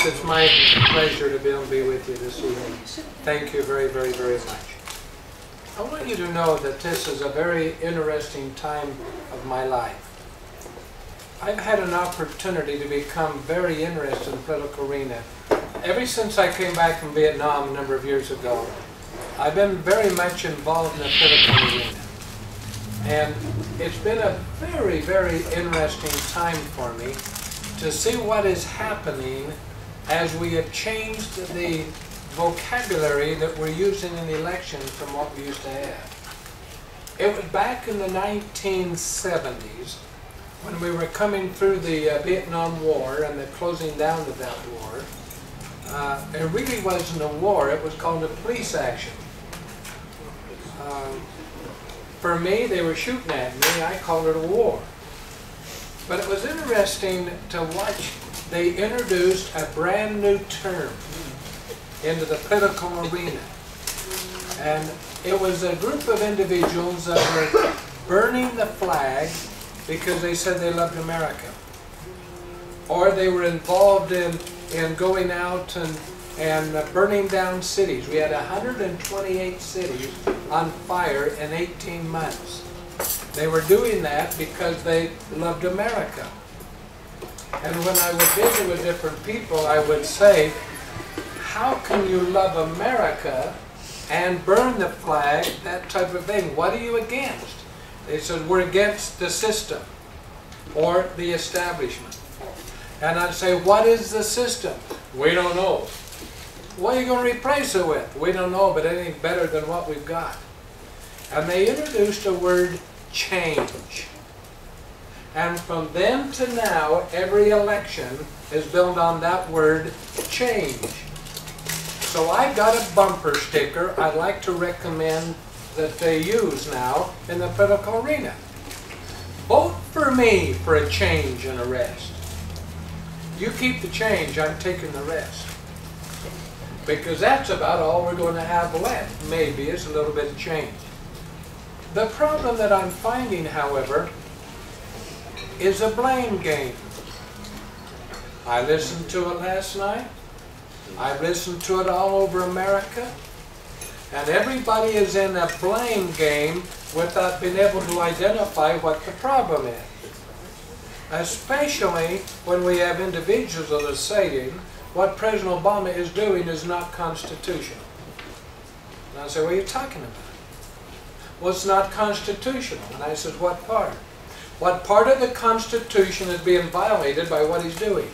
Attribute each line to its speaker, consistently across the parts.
Speaker 1: It's my pleasure to be able to be with you this evening. Thank you very, very, very much. I want you to know that this is a very interesting time of my life. I've had an opportunity to become very interested in the political arena. Ever since I came back from Vietnam a number of years ago, I've been very much involved in the political arena. And it's been a very, very interesting time for me to see what is happening as we have changed the vocabulary that we're using in elections from what we used to have. It was back in the 1970s when we were coming through the Vietnam War and the closing down of that war. It really wasn't a war, it was called a police action. For me, they were shooting at me, I called it a war. But it was interesting to watch. They introduced a brand new term into the political arena. And it was a group of individuals that were burning the flag because they said they loved America. Or they were involved in going out and burning down cities. We had 128 cities on fire in 18 months. They were doing that because they loved America. And when I would visit with different people, I would say, how can you love America and burn the flag, that type of thing? What are you against? They said, we're against the system or the establishment. And I'd say, what is the system? We don't know. What are you going to replace it with? We don't know, but anything better than what we've got. And they introduced a word, change. And from then to now, every election is built on that word, change. So I've got a bumper sticker I'd like to recommend that they use now in the political arena. Vote for me for a change and a rest. You keep the change, I'm taking the rest. Because that's about all we're going to have left. Maybe is a little bit of change. The problem that I'm finding, however, is a blame game. I listened to it last night. I listened to it all over America. And everybody is in a blame game without being able to identify what the problem is. Especially when we have individuals that are saying what President Obama is doing is not constitutional. And I say, what are you talking about? Well, it's not constitutional. And I said, what part? What part of the Constitution is being violated by what he's doing?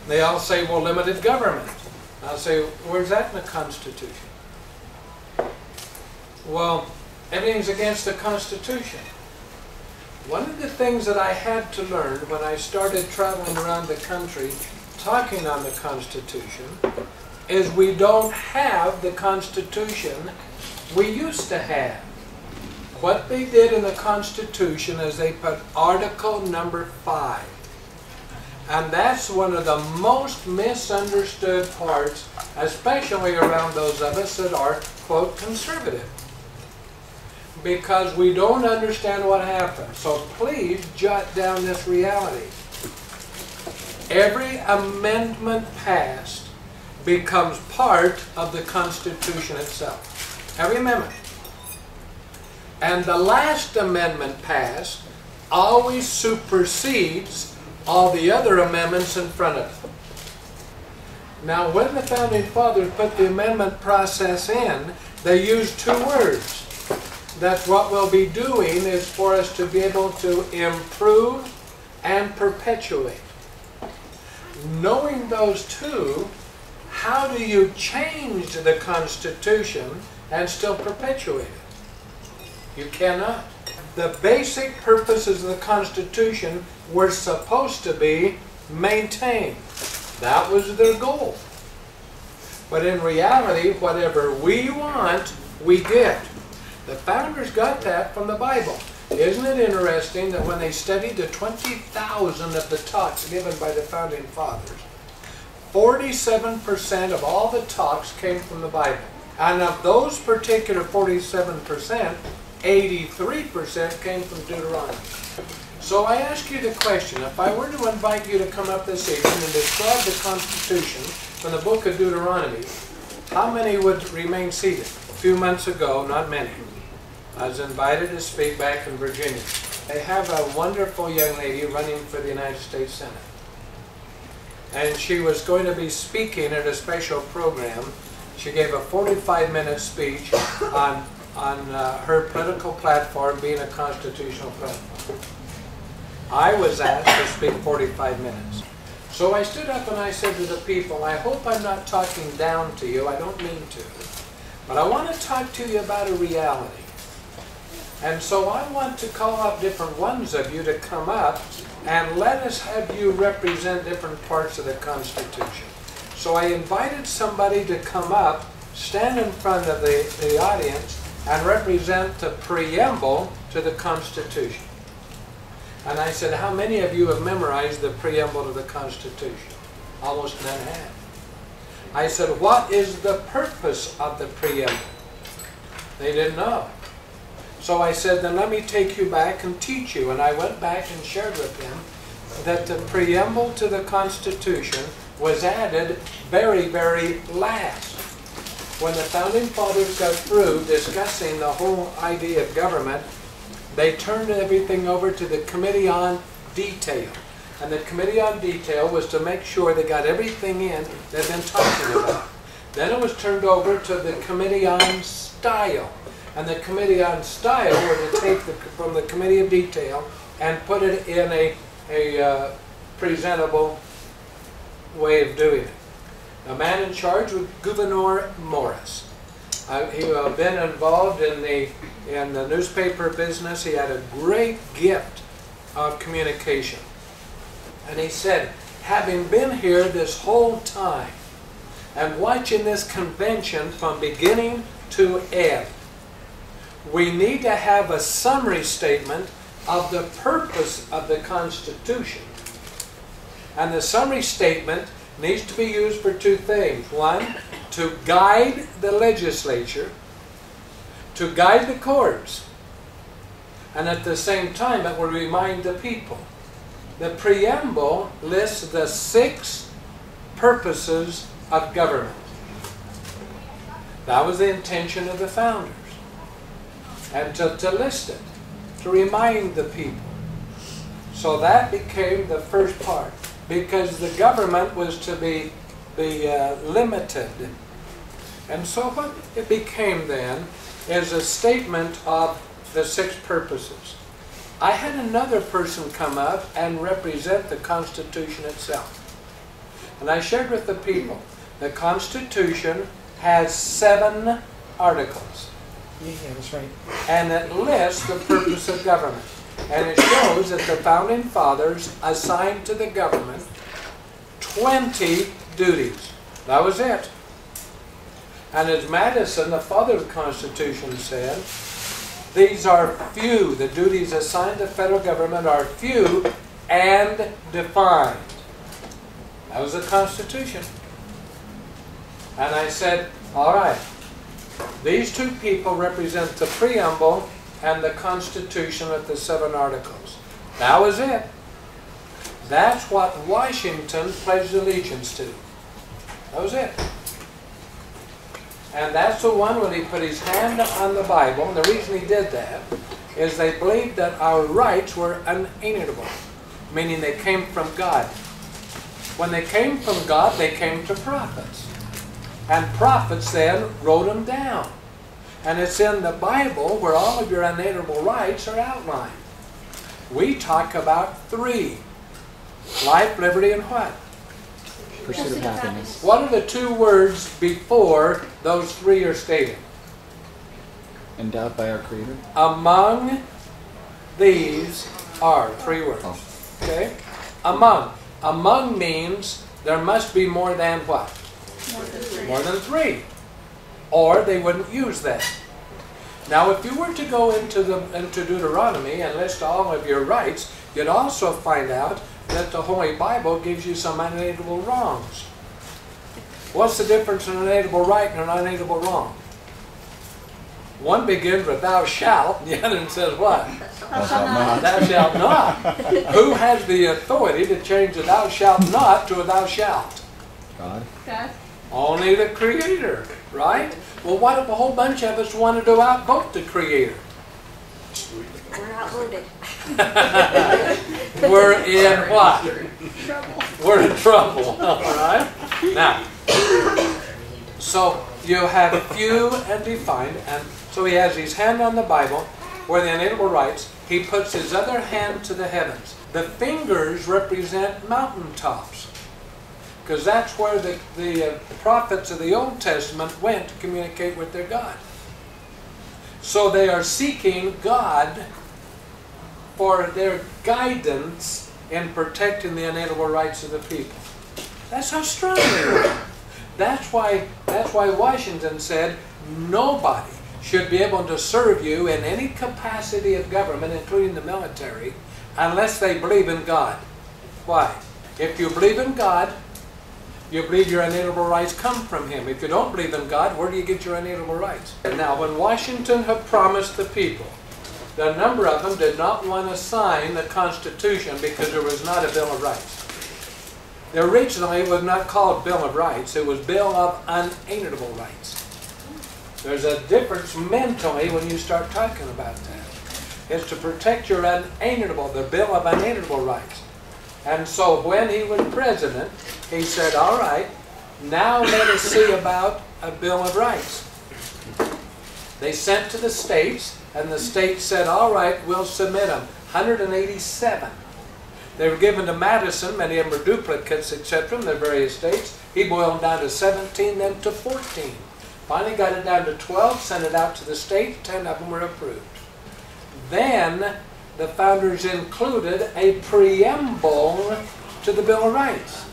Speaker 1: They all say, well, limited government. I'll say, where's that in the Constitution? Well, everything's against the Constitution. One of the things that I had to learn when I started traveling around the country talking on the Constitution is we don't have the Constitution we used to have. What they did in the Constitution is they put Article number 5. And that's one of the most misunderstood parts, especially around those of us that are, quote, conservative. Because we don't understand what happened. So please jot down this reality. Every amendment passed becomes part of the Constitution itself. Every amendment. And the last amendment passed always supersedes all the other amendments in front of it. Now, when the Founding Fathers put the amendment process in, they used two words. That what we'll be doing is for us to be able to improve and perpetuate. Knowing those two, how do you change the Constitution and still perpetuate it? You cannot. The basic purposes of the Constitution were supposed to be maintained. That was their goal. But in reality, whatever we want, we get. The founders got that from the Bible. Isn't it interesting that when they studied the 20,000 of the talks given by the Founding Fathers, 47% of all the talks came from the Bible. And of those particular 47%, 83% came from Deuteronomy. So I ask you the question, if I were to invite you to come up this evening and describe the Constitution from the book of Deuteronomy, how many would remain seated? A few months ago, not many, I was invited to speak back in Virginia. They have a wonderful young lady running for the United States Senate. And she was going to be speaking at a special program. She gave a 45-minute speech on her political platform being a constitutional platform. I was asked to speak 45 minutes. So I stood up and I said to the people, I hope I'm not talking down to you, I don't mean to, but I want to talk to you about a reality. And so I want to call up different ones of you to come up and let us have you represent different parts of the Constitution. So I invited somebody to come up, stand in front of the audience, and represent the preamble to the Constitution. And I said, how many of you have memorized the preamble to the Constitution? Almost none have. I said, what is the purpose of the preamble? They didn't know. So I said, then let me take you back and teach you. And I went back and shared with them that the preamble to the Constitution was added very, very last. When the Founding Fathers got through discussing the whole idea of government, they turned everything over to the Committee on Detail. And the Committee on Detail was to make sure they got everything in they've been talking about. Then it was turned over to the Committee on Style. And the Committee on Style were to take from the Committee of Detail and put it in a presentable way of doing it. A man in charge was Gouverneur Morris. He had been involved in the newspaper business. He had a great gift of communication. And he said, having been here this whole time and watching this convention from beginning to end, we need to have a summary statement of the purpose of the Constitution. And the summary statement needs to be used for two things. One, to guide the legislature, to guide the courts, and at the same time it will remind the people. The preamble lists the 6 purposes of government. That was the intention of the founders. And to list it, to remind the people. So that became the first part, because the government was to be limited. And so what it became then is a statement of the 6 purposes. I had another person come up and represent the Constitution itself. And I shared with the people, the Constitution has 7 articles.
Speaker 2: Yeah, that's right.
Speaker 1: And it lists the purpose of government. And it shows that the Founding Fathers assigned to the government 20 duties. That was it. And as Madison, the father of the Constitution, said, these are few. The duties assigned to the federal government are few and defined. That was the Constitution. And I said, all right, these 2 people represent the preamble and the Constitution with the 7 articles. That was it. That's what Washington pledged allegiance to. That was it. And that's the one when he put his hand on the Bible. And the reason he did that is they believed that our rights were unalienable, meaning they came from God. When they came from God, they came to prophets. And prophets then wrote them down. And it's in the Bible where all of your unalienable rights are outlined. We talk about 3. Life, liberty, and what?
Speaker 2: Pursuit of happiness.
Speaker 1: What are the 2 words before those 3 are stated?
Speaker 2: Endowed by our Creator.
Speaker 1: Among these are 3 words.
Speaker 2: Oh.
Speaker 1: Okay? Among. Among means there must be more than what? More than 3. Or they wouldn't use that. Now if you were to go into Deuteronomy and list all of your rights, you'd also find out that the Holy Bible gives you some unalienable wrongs. What's the difference in an unalienable right and an unalienable wrong? One begins with thou shalt, the other one says what?
Speaker 2: Thou shalt not.
Speaker 1: Thou shalt not. Who has the authority to change the thou shalt not to a thou shalt?
Speaker 2: God.
Speaker 3: God.
Speaker 1: Only the Creator, right? Well, what if a whole bunch of us wanted to outvote the Creator?
Speaker 3: We're outvoted.
Speaker 1: We're in what?
Speaker 3: Trouble.
Speaker 1: We're in trouble, all right? Now, so you have few and defined, and so he has his hand on the Bible, where the inalienable rights. He puts his other hand to the heavens. The fingers represent mountaintops, because that's where the prophets of the Old Testament went to communicate with their God. So they are seeking God for their guidance in protecting the inalienable rights of the people. That's how strong they were. That's why Washington said nobody should be able to serve you in any capacity of government, including the military, unless they believe in God. Why? If you believe in God, you believe your inalienable rights come from Him. If you don't believe in God, where do you get your inalienable rights? And now, when Washington had promised the people, a number of them did not want to sign the Constitution because there was not a Bill of Rights. Originally, it was not called Bill of Rights. It was Bill of Unalienable Rights. There's a difference mentally when you start talking about that. It's to protect your unalienable, the Bill of Unalienable Rights. And so when he was president, he said, all right, now let us see about a Bill of Rights. They sent to the states, and the states said, all right, we'll submit them. 187. They were given to Madison. Many of them were duplicates, etc., from their various states. He boiled down to 17, then to 14. Finally got it down to 12, sent it out to the states. 10 of them were approved. Then the founders included a preamble to the Bill of Rights.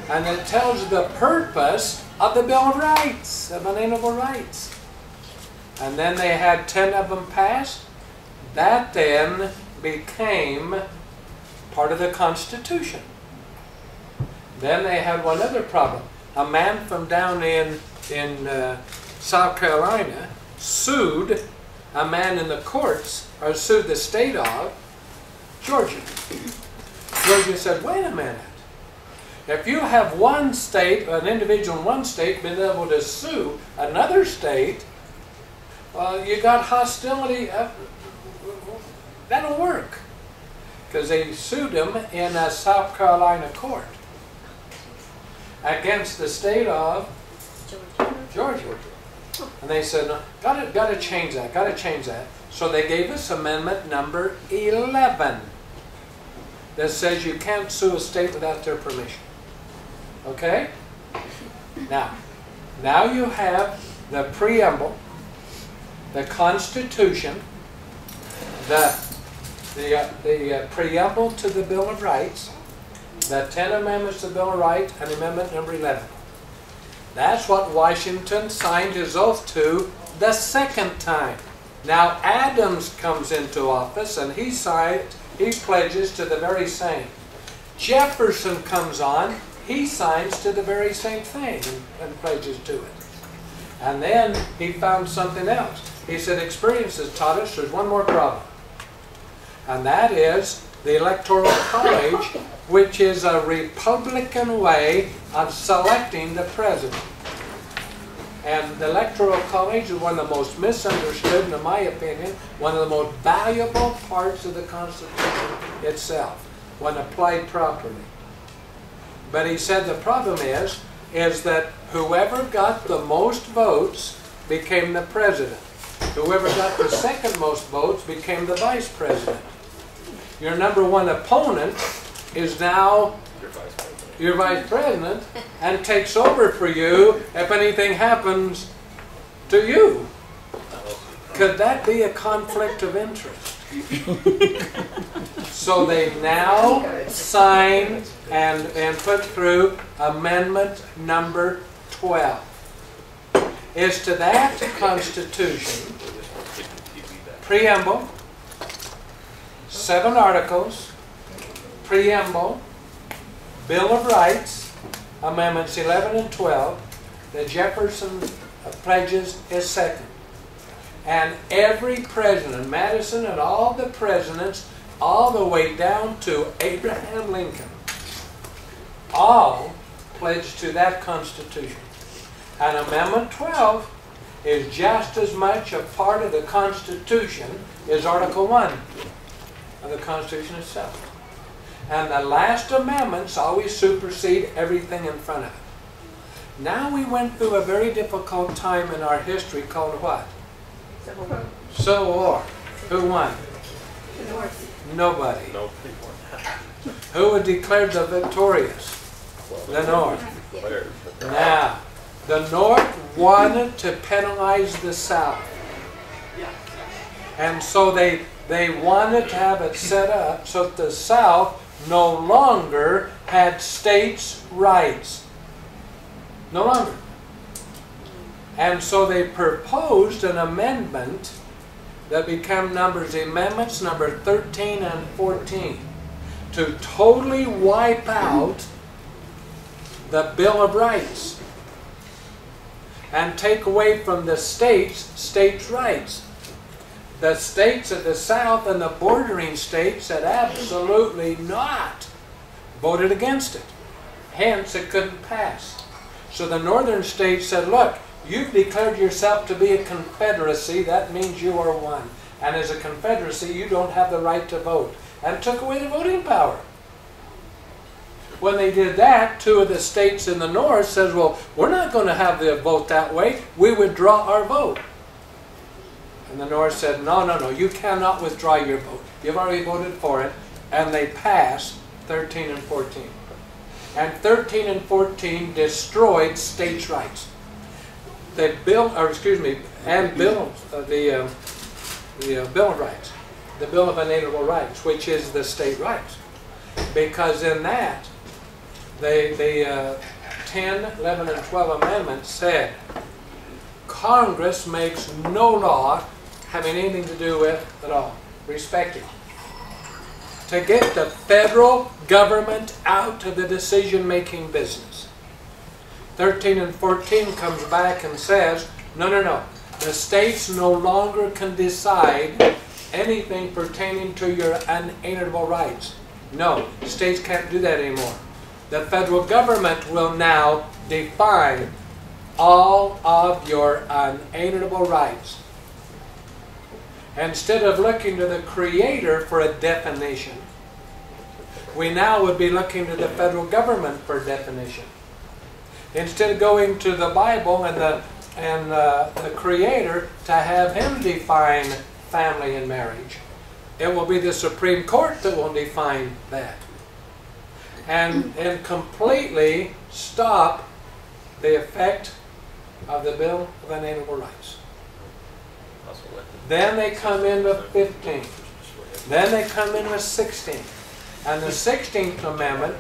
Speaker 1: And it tells the purpose of the Bill of Rights, of unalienable rights. And then they had 10 of them passed. That then became part of the Constitution. Then they had one other problem. A man from down in South Carolina sued a man in the courts, or sued the state of Georgia. Georgia said, wait a minute. If you have one state, an individual in one state, been able to sue another state, you got hostility. That'll work. Because they sued him in a South Carolina court against the state of Georgia. And they said, no, got to change that, got to change that. So they gave us amendment number 11 that says you can't sue a state without their permission. Okay? Now you have the preamble, the Constitution, the preamble to the Bill of Rights, the 10 amendments to the Bill of Rights, and amendment number 11. That's what Washington signed his oath to the second time. Now Adams comes into office and he pledges to the very same. Jefferson comes on, he signs to the very same thing and pledges to it. And then he found something else. He said, experience has taught us there's one more problem. And that is the Electoral College, which is a Republican way of selecting the president. And the Electoral College is one of the most misunderstood, and in my opinion, one of the most valuable parts of the Constitution itself, when applied properly. But he said the problem is that whoever got the most votes became the president. Whoever got the second most votes became the vice president. Your number one opponent is now your vice president and takes over for you if anything happens to you. Could that be a conflict of interest? So they now sign and put through amendment number 12. Is to that Constitution, preamble, 7 articles, preamble, Bill of Rights, amendments 11 and 12, the Jefferson pledges is second. And every president, Madison and all the presidents, all the way down to Abraham Lincoln, all pledged to that Constitution. And Amendment 12 is just as much a part of the Constitution as Article 1 of the Constitution itself. And the last amendments always supersede everything in front of it. Now we went through a very difficult time in our history called what?
Speaker 3: Civil War.
Speaker 1: Civil War. Who won?
Speaker 3: The North.
Speaker 1: Nobody.
Speaker 4: No.
Speaker 1: Who was declared the victorious? The North.
Speaker 3: Yeah.
Speaker 1: Now, the North wanted to penalize the South. And so they wanted to have it set up so that the South no longer had states' rights. No longer. And so they proposed an amendment that became amendments number 13 and 14 to totally wipe out the Bill of Rights and take away from the states' rights. The states of the South and the bordering states had absolutely not voted against it. Hence, it couldn't pass. So the northern states said, look, you've declared yourself to be a confederacy. That means you are one. And as a confederacy, you don't have the right to vote. And took away the voting power. When they did that, two of the states in the north says, well, we're not going to have the vote that way. We withdraw our vote. And the North said, no, no, no, you cannot withdraw your vote. You've already voted for it. And they passed 13 and 14. And 13 and 14 destroyed states' rights. The Bill, or excuse me, and Bill, the Bill of Rights, the Bill of Unalienable Rights, which is the state rights. Because in that, the 10, 11, and 12 amendments said, Congress makes no law having anything to do with at all, respecting. To get the federal government out of the decision-making business. 13 and 14 comes back and says, no, no, no. The states no longer can decide anything pertaining to your unalienable rights. No, states can't do that anymore. The federal government will now define all of your unalienable rights. Instead of looking to the Creator for a definition, we now would be looking to the federal government for a definition. Instead of going to the Bible and the Creator to have Him define family and marriage, it will be the Supreme Court that will define that. And completely stop the effect of the Bill of Unalienable Rights. Then they come in with 15. Then they come in with 16. And the 16th Amendment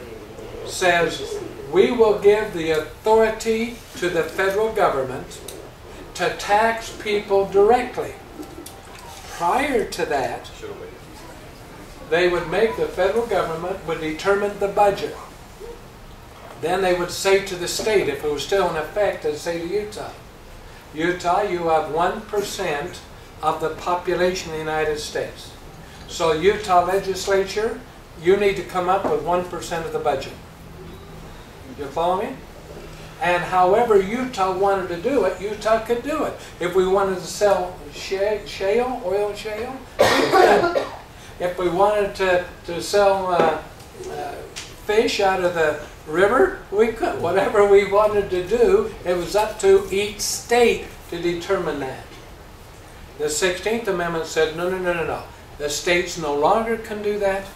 Speaker 1: says, we will give the authority to the federal government to tax people directly. Prior to that, they would make the federal government would determine the budget. Then they would say to the state, if it was still in effect, they'd say to Utah, Utah, you have 1% of the population of the United States. So Utah legislature, you need to come up with 1% of the budget. You follow me? And however Utah wanted to do it, Utah could do it. If we wanted to sell shale, oil shale, we could. If we wanted to sell fish out of the river, we could. Whatever we wanted to do, it was up to each state to determine that. The 16th Amendment said, no, no, no, no, no. The states no longer can do that.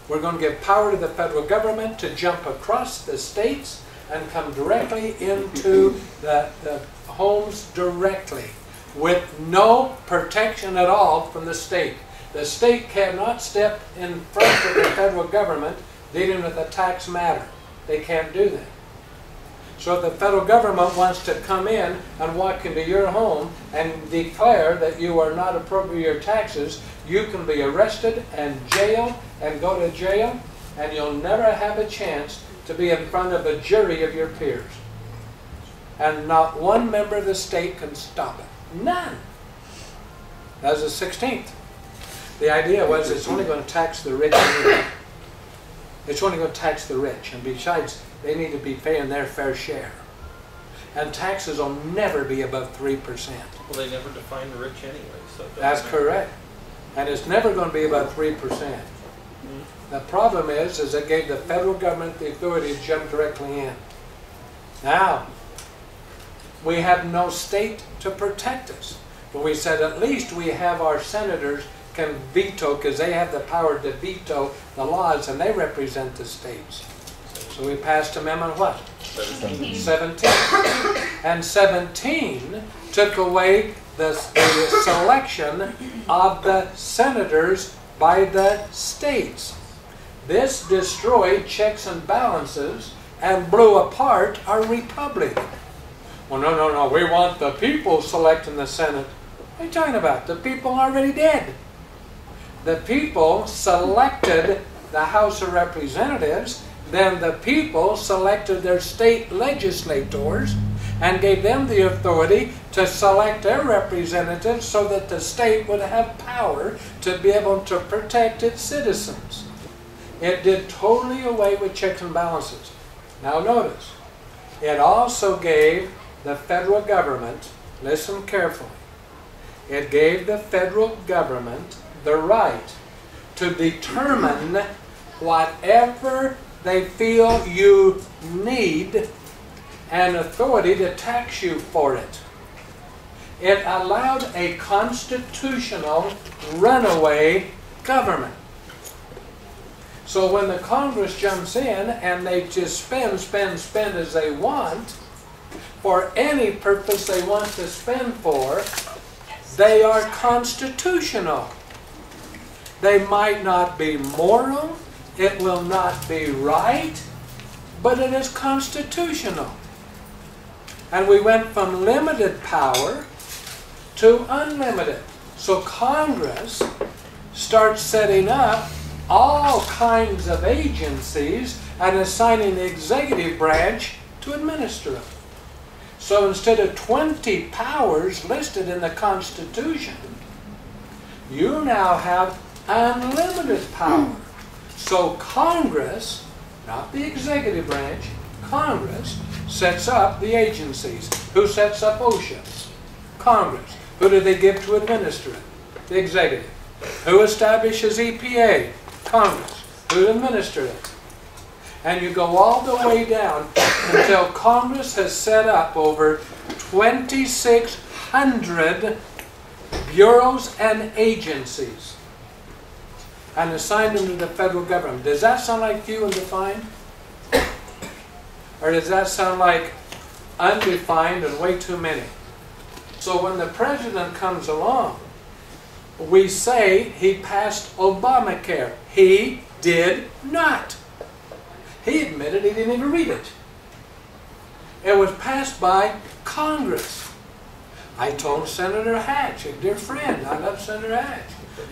Speaker 1: We're going to give power to the federal government to jump across the states and come directly into the homes directly with no protection at all from the state. The state cannot step in front of the federal government dealing with a tax matter. They can't do that. So if the federal government wants to come in and walk into your home and declare that you are not appropriating your taxes, you can be arrested and jailed and go to jail, and you'll never have a chance to be in front of a jury of your peers. And not one member of the state can stop it. None. That was the 16th. The idea was it's only going to tax the rich anyway. It's only going to tax the rich, and besides, they need to be paying their fair share. And taxes will never be above 3%.
Speaker 3: Well, they never define the rich anyway, so. it doesn't
Speaker 1: That's
Speaker 3: matter.
Speaker 1: correct. And it's never going to be above 3%. The problem is it gave the federal government the authority to jump directly in. Now, we have no state to protect us. But we said at least we have our senators can veto, because they have the power to veto the laws and they represent the states. So we passed Amendment what? 17. And 17 took away the selection of the senators by the states. This destroyed checks and balances and blew apart our republic. Well, no, we want the people selecting the Senate. What are you talking about? The people already did. The people selected the House of Representatives, then the people selected their state legislators and gave them the authority to select their representatives so that the state would have power to be able to protect its citizens. It did totally away with checks and balances. Now notice, it also gave the federal government, listen carefully, it gave the federal government the right to determine whatever they feel you need and authority to tax you for it. It allowed a constitutional runaway government. So when the Congress jumps in and they just spend as they want, for any purpose they want to spend for, they are constitutional. They might not be moral, it will not be right, but it is constitutional. And we went from limited power to unlimited. So Congress starts setting up all kinds of agencies and assigning the executive branch to administer them. So instead of 20 powers listed in the Constitution, you now have unlimited power. So Congress, not the executive branch, Congress sets up the agencies. Who sets up OSHA? Congress. Who do they give to administer it? The executive. Who establishes EPA? Congress. Who administers it? And you go all the way down until Congress has set up over 2,600 bureaus and agencies and assigned them to the federal government. Does that sound like few and defined? Or does that sound like undefined and way too many? So when the president comes along, we say he passed Obamacare. He did not. He admitted he didn't even read it. It was passed by Congress. I told Senator Hatch, a dear friend, I love Senator Hatch,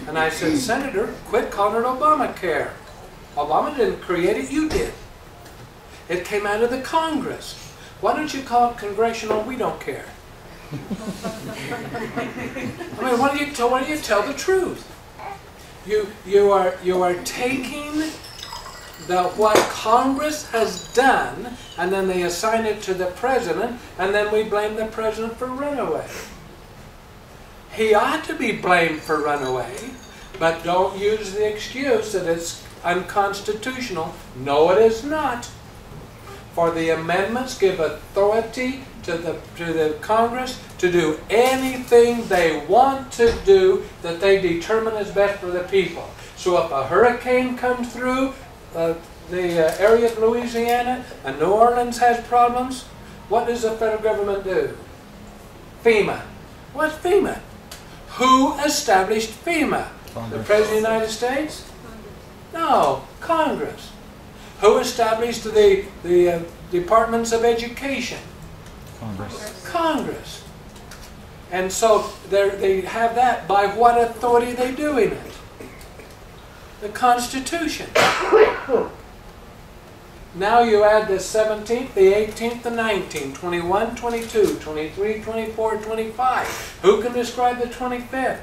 Speaker 1: and I said, Senator, quit calling it Obamacare. Obama didn't create it, you did. It came out of the Congress. Why don't you call it congressional we don't care? I mean, why don't you tell the truth? You are taking what Congress has done, and then they assign it to the president, and then we blame the president for runaway. He ought to be blamed for runaway, but don't use the excuse that it's unconstitutional. No, it is not. For the amendments give authority to the Congress to do anything they want to do that they determine is best for the people. So if a hurricane comes through the area of Louisiana and New Orleans has problems, what does the federal government do? FEMA. What's FEMA? Who established FEMA?
Speaker 2: Congress.
Speaker 1: The President of the United States? No, Congress. Who established the departments of education?
Speaker 2: Congress.
Speaker 1: Congress. And so they have that. By what authority are they doing it? The Constitution. Now you add the 17th, the 18th, the 19th, 21, 22, 23, 24, 25. Who can describe the 25th?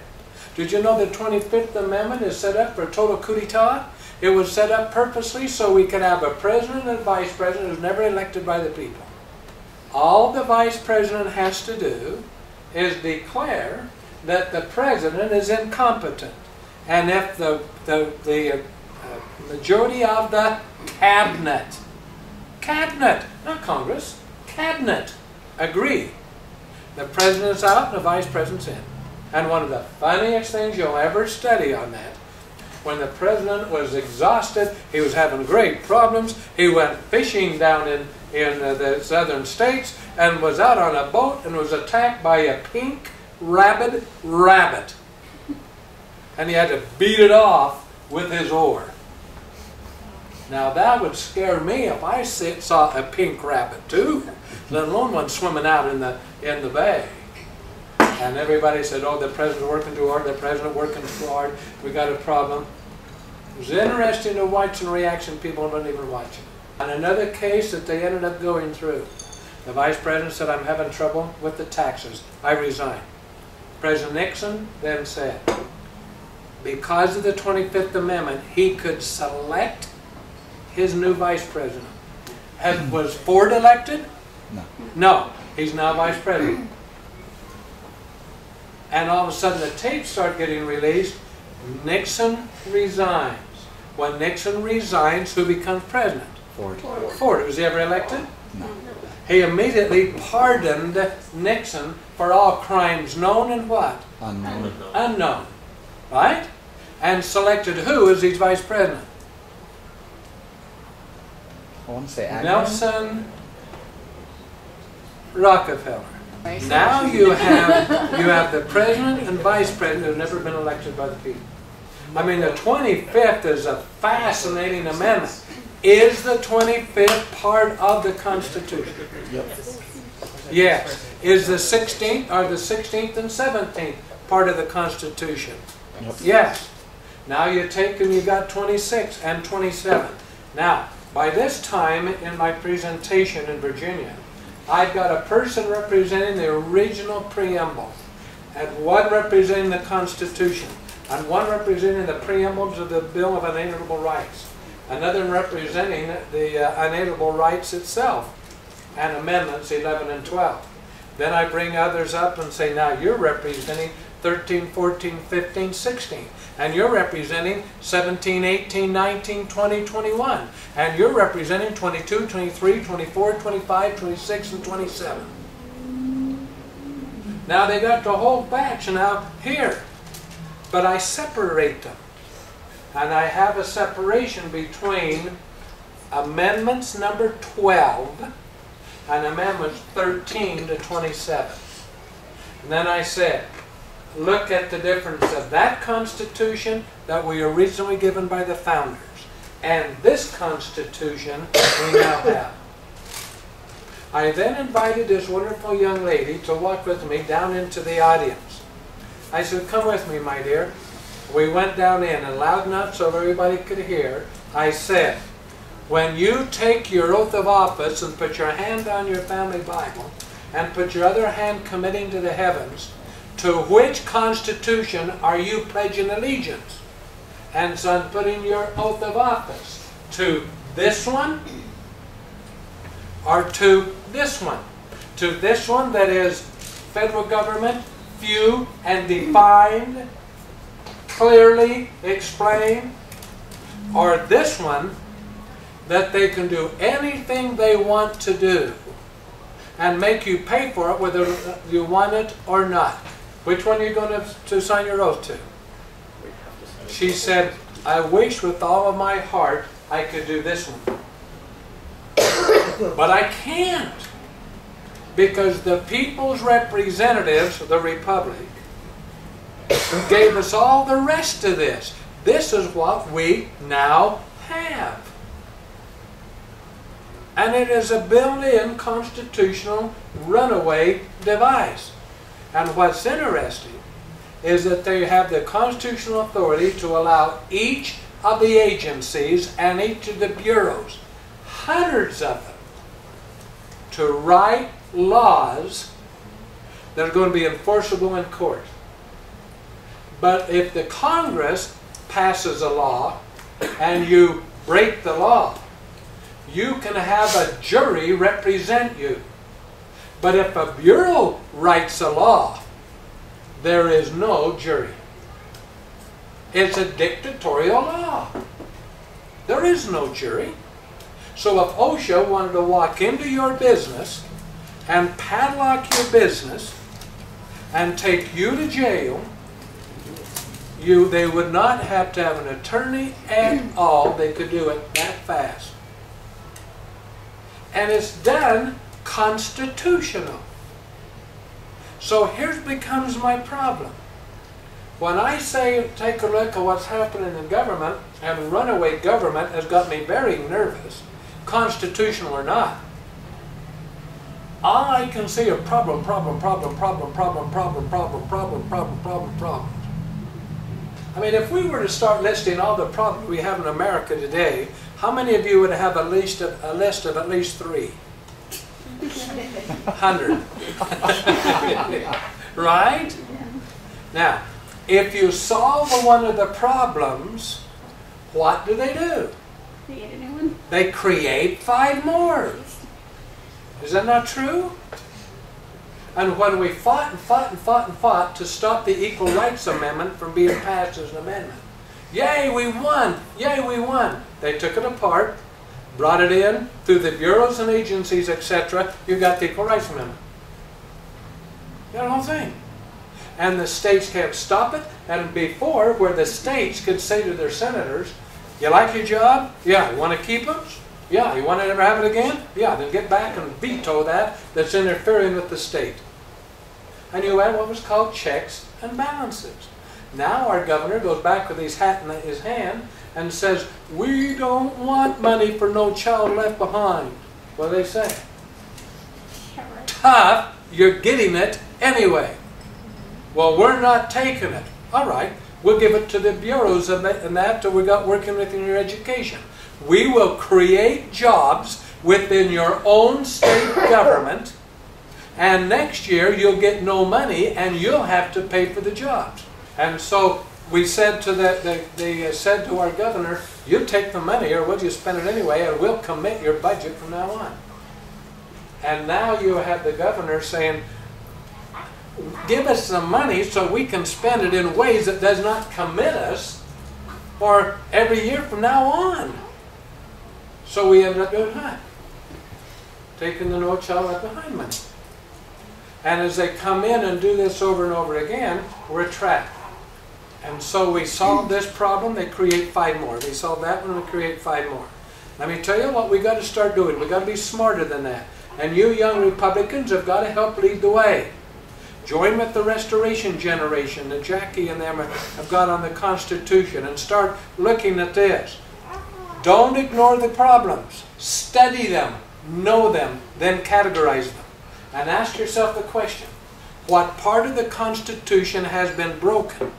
Speaker 1: Did you know the 25th Amendment is set up for a total coup d'etat? It was set up purposely so we could have a president and vice president who's never elected by the people. All the vice president has to do is declare that the president is incompetent. And if the majority of the cabinet, not Congress, cabinet, agree, the president's out and the vice president's in. And one of the funniest things you'll ever study on that, when the president was exhausted, he was having great problems, he went fishing down in the southern states and was out on a boat and was attacked by a pink rabid rabbit. And he had to beat it off with his oar. Now that would scare me if I saw a pink rabbit too, let alone one swimming out in the bay. And everybody said, oh, the president's working too hard, the president working too hard, we got a problem. It was interesting to watch the reaction, people don't even watch it. On another case that they ended up going through, the vice president said, I'm having trouble with the taxes, I resign. President Nixon then said, because of the 25th Amendment, he could select his new vice president. Was Ford elected?
Speaker 2: No.
Speaker 1: No, he's now vice president. And all of a sudden the tapes start getting released. Nixon resigns. When Nixon resigns, who becomes president?
Speaker 2: Ford.
Speaker 1: Ford. Was he ever elected?
Speaker 2: No.
Speaker 1: He immediately pardoned Nixon for all crimes known and what?
Speaker 2: Unknown.
Speaker 1: Unknown. Right? And selected who as his vice president?
Speaker 2: I want to say Agnew.
Speaker 1: Nelson Rockefeller. Now you have the president and vice president who have never been elected by the people. I mean, the 25th is a fascinating amendment. Is the 25th part of the Constitution?
Speaker 2: Yep.
Speaker 1: Yes. Is the 16th, or the 16th and 17th part of the Constitution?
Speaker 2: Yep.
Speaker 1: Yes. Now you take and you got 26 and 27. Now, by this time in my presentation in Virginia, I've got a person representing the original Preamble, and one representing the Constitution, and one representing the Preamble to the Bill of Unalienable Rights, another representing the Unalienable Rights itself, and Amendments 11 and 12. Then I bring others up and say, now you're representing 13, 14, 15, 16. And you're representing 17, 18, 19, 20, 21. And you're representing 22, 23, 24, 25, 26, and 27. Now they got the whole batch now here. But I separate them. And I have a separation between amendments number 12 and amendments 13 to 27. And then I said, look at the difference of that Constitution that we were originally given by the founders and this Constitution we now have. I then invited this wonderful young lady to walk with me down into the audience. I said, come with me, my dear. We went down in, and loud enough so everybody could hear, I said, when you take your oath of office and put your hand on your family Bible and put your other hand committing to the heavens, to which Constitution are you pledging allegiance? And so I'm putting your oath of office to this one or to this one? To this one that is federal government, few and defined, clearly explained, or this one that they can do anything they want to do and make you pay for it whether you want it or not. Which one are you going to sign your oath to? She said, I wish with all of my heart I could do this one. But I can't. Because the people's representatives, the Republic, gave us all the rest of this. This is what we now have. And it is a built-in constitutional runaway device. And what's interesting is that they have the constitutional authority to allow each of the agencies and each of the bureaus, hundreds of them, to write laws that are going to be enforceable in court. But if the Congress passes a law and you break the law, you can have a jury represent you. But if a bureau writes a law, there is no jury. It's a dictatorial law. There is no jury. So if OSHA wanted to walk into your business and padlock your business and take you to jail, they would not have to have an attorney at all. They could do it that fast. And it's done constitutional. So here becomes my problem. When I say take a look at what's happening in government, and runaway government has got me very nervous, constitutional or not, I can see a problem. I mean, if we were to start listing all the problems we have in America today, how many of you would have a list of at least 3? 100. Right? Now, if you solve one of the problems, what do?
Speaker 4: They get a new one.
Speaker 1: They create 5 more. Is that not true? And when we fought to stop the Equal Rights Amendment from being passed as an amendment, yay, we won! Yay, we won! They took it apart, brought it in through the bureaus and agencies, etc. You got the Equal Rights Amendment. You got the whole thing. And the states can't stop it. And before, where the states could say to their senators, you like your job? Yeah. You want to keep them? Yeah. You want to never have it again? Yeah. Then get back and veto that's interfering with the state. And you had what was called checks and balances. Now our governor goes back with his hat in his hand and says, we don't want money for no child left behind. What do they say? Tough, you're getting it anyway. Well, we're not taking it. All right, we'll give it to the bureaus and that till we got working within your education. We will create jobs within your own state government, and next year you'll get no money and you'll have to pay for the jobs. And so we said to they said to our governor, you take the money or we'll just spend it anyway and we'll commit your budget from now on. And now you have the governor saying, give us some money so we can spend it in ways that does not commit us for every year from now on. So we ended up doing what? Taking the No Child Left Behind money. And as they come in and do this over and over again, we're trapped. And so we solve this problem, they create 5 more. They solve that one, we create 5 more. Let me tell you what we got to start doing. We got to be smarter than that. And you young Republicans have got to help lead the way. Join with the Restoration generation that Jackie and them have got on the Constitution and start looking at this. Don't ignore the problems. Study them, know them, then categorize them. And ask yourself the question, what part of the Constitution has been broken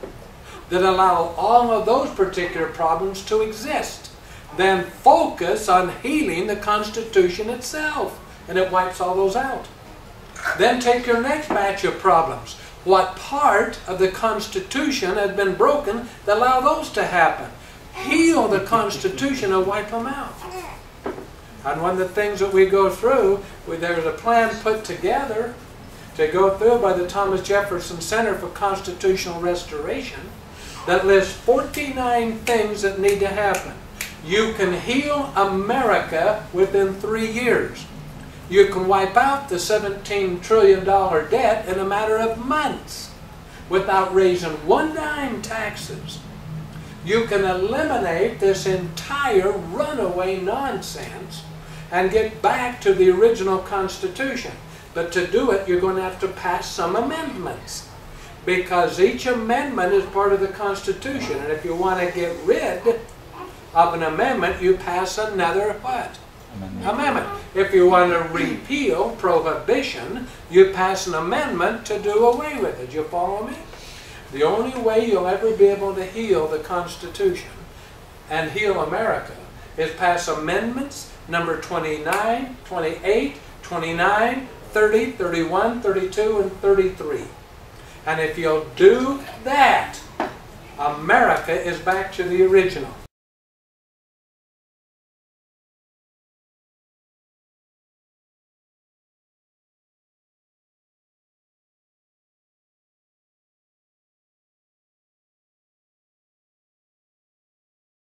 Speaker 1: that allow all of those particular problems to exist? Then focus on healing the Constitution itself, and it wipes all those out. Then take your next batch of problems. What part of the Constitution has been broken that allow those to happen? Heal the Constitution and wipe them out. And one of the things that we go through, there's a plan put together to go through by the Thomas Jefferson Center for Constitutional Restoration that lists 49 things that need to happen. You can heal America within 3 years. You can wipe out the $17 trillion debt in a matter of months without raising 1 dime taxes. You can eliminate this entire runaway nonsense and get back to the original Constitution. But to do it, you're going to have to pass some amendments, because each amendment is part of the Constitution. And if you want to get rid of an amendment, you pass another what? Amendment. If you want to repeal prohibition, you pass an amendment to do away with it. You follow me? The only way you'll ever be able to heal the Constitution and heal America is pass amendments number 29, 28, 29, 30, 31, 32, and 33. And if you'll do that, America is back to the original.